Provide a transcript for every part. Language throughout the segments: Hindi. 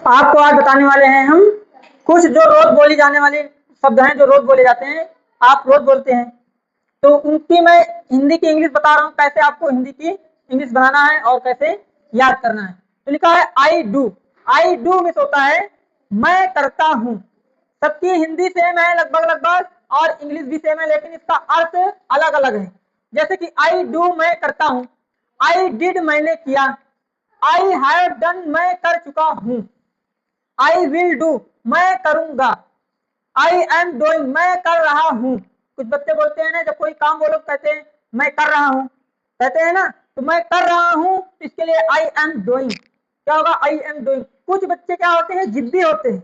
आपको आज बताने वाले हैं हम कुछ जो रोज बोली जाने वाली शब्द हैं, जो रोज बोले जाते हैं, आप रोज बोलते हैं, तो उनकी मैं हिंदी की इंग्लिश बता रहा हूँ, कैसे आपको हिंदी की इंग्लिश बनाना है और कैसे याद करना है। तो लिखा है I do. I do miss होता है मैं करता हूँ। सबकी हिंदी सेम है लगभग लगभग और इंग्लिश भी सेम है, लेकिन इसका अर्थ अलग अलग है। जैसे कि आई डू मैं करता हूँ, आई डिड मैंने किया, आई हैव डन मैं कर चुका हूँ, आई विल डू मैं करूंगा, आई एम डूइंग मैं कर रहा हूँ। कुछ बच्चे बोलते हैं ना, जब कोई काम बोलो कहते हैं मैं कर रहा हूँ, कहते हैं ना, तो मैं कर रहा हूँ, इसके लिए आई एम डूइंग क्या होगा, आई एम डूइंग। कुछ बच्चे क्या होते हैं, जिद्दी होते हैं,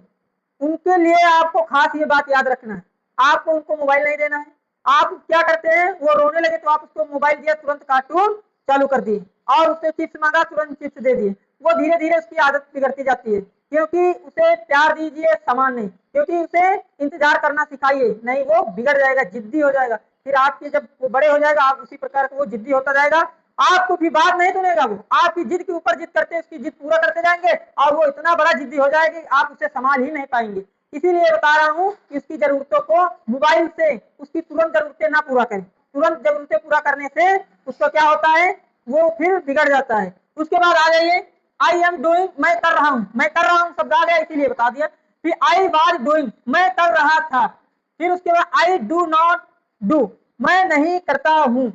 उनके लिए आपको खास ये बात याद रखना है, आपको उनको मोबाइल नहीं देना है। आप क्या करते हैं, वो रोने लगे तो आप उसको मोबाइल दिया, तुरंत कार्टून चालू कर दिए और उससे चिप्स मांगा, तुरंत चिप्स दे दिए। वो धीरे धीरे उसकी आदत बिगड़ती जाती है, क्योंकि उसे प्यार दीजिए, सामान नहीं, क्योंकि उसे इंतजार करना सिखाइए, नहीं वो बिगड़ जाएगा, जिद्दी हो जाएगा। फिर आपके जब वो बड़े हो जाएगा, आप उसी प्रकार का वो जिद्दी होता जाएगा, आपको भी बात नहीं सुनेगा, वो आपकी जिद के ऊपर जिद करते उसकी जिद पूरा करते जाएंगे और वो इतना बड़ा जिद्दी हो जाएगा कि आप उसे संभाल ही नहीं पाएंगे। इसीलिए बता रहा हूँ कि उसकी जरूरतों को मोबाइल से उसकी तुरंत जरूरतें ना पूरा करें। तुरंत जरूरतें पूरा करने से उसको क्या होता है, वो फिर बिगड़ जाता है। उसके बाद आ जाइए आई एम डूइंग मैं कर रहा हूँ, मैं कर रहा हूँ शब्द आ गया इसीलिए बता दिया। फिर आई वाज डूइंग मैं कर रहा था। फिर उसके बाद आई डू नॉट डू मैं नहीं करता हूँ।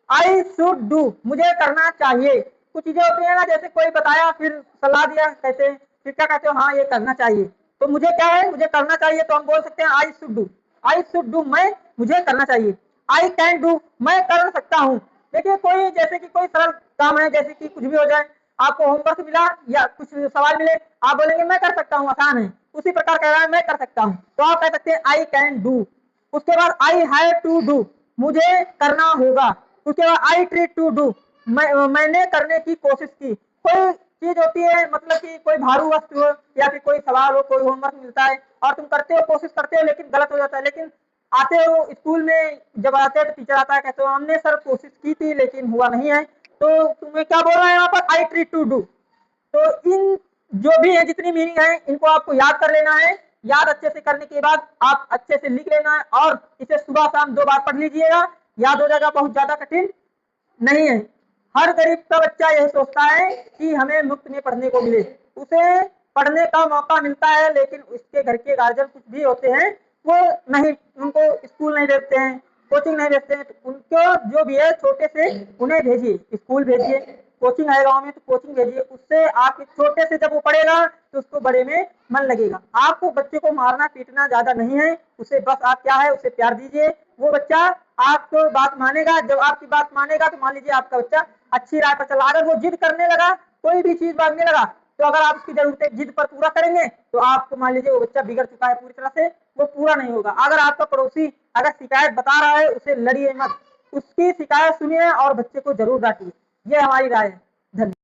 आई शुड डू मुझे करना चाहिए। कुछ चीजें होती है ना, जैसे कोई बताया फिर सलाह दिया, कहते हैं फिर क्या कहते हो, हाँ ये करना चाहिए, तो मुझे क्या है, मुझे करना चाहिए, तो हम बोल सकते हैं I should do. I should do मैं मुझे करना चाहिए। आई कैन डू मैं कर सकता हूँ। देखिए कोई जैसे कि कोई सरल काम है, जैसे कि कुछ भी हो जाए, आपको होमवर्क मिला या कुछ सवाल मिले, आप बोलेंगे मैं कर सकता हूँ, आसान है, उसी प्रकार कह रहा है मैं कर सकता हूँ, तो आप कह सकते हैं आई कैन डू। उसके बाद आई हैव टू डू मुझे करना होगा। उसके बाद आई ट्रीट टू डू मैंने करने की कोशिश की। कोई चीज होती है, मतलब कि कोई भारू वस्तु हो या फिर कोई सवाल हो, कोई होमवर्क मिलता है और तुम करते हो, कोशिश करते हो, लेकिन गलत हो जाता है। लेकिन आते हो स्कूल में, जब आते हैं तो टीचर आता है, कहते हो हमने सर कोशिश की थी लेकिन हुआ नहीं है, तो तुम्हें क्या बोल रहा है यहाँ पर, आई ट्रीट टू डू। तो इन जो भी है जितनी मीनिंग है, इनको आपको याद कर लेना है। याद अच्छे से करने के बाद आप अच्छे से लिख लेना है और इसे सुबह शाम 2 बार पढ़ लीजिएगा, याद हो जाएगा, बहुत ज्यादा कठिन नहीं है। हर गरीब का बच्चा यही सोचता है कि हमें मुफ्त में पढ़ने को मिले, उसे पढ़ने का मौका मिलता है, लेकिन उसके घर के गार्जियन कुछ भी होते हैं, वो नहीं, उनको स्कूल नहीं भेजते हैं, कोचिंग नहीं भेजते हैं, तो उनको जो भी है छोटे से उन्हें भेजिए, स्कूल भेजिए, कोचिंग है गाँव में तो कोचिंग भेजिए, उससे आप छोटे से जब वो पढ़ेगा तो उसको बड़े में मन लगेगा। आपको बच्चे को मारना पीटना ज्यादा नहीं है, उसे बस आप क्या है, उसे प्यार दीजिए, वो बच्चा आपको बात मानेगा। जब आपकी बात मानेगा तो मान लीजिए आपका बच्चा अच्छी राह पर चला। अगर वो जिद करने लगा, कोई भी चीज मांगने लगा, तो अगर आप उसकी जरूरतें जिद पर पूरा करेंगे तो आपको मान लीजिए वो बच्चा बिगड़ चुका है पूरी तरह से, वो पूरा नहीं होगा। अगर आपका पड़ोसी अगर शिकायत बता रहा है, उसे लड़िए मत, उसकी शिकायत सुनिए और बच्चे को जरूर डांटिए। ये हमारी राय है। धन्यवाद।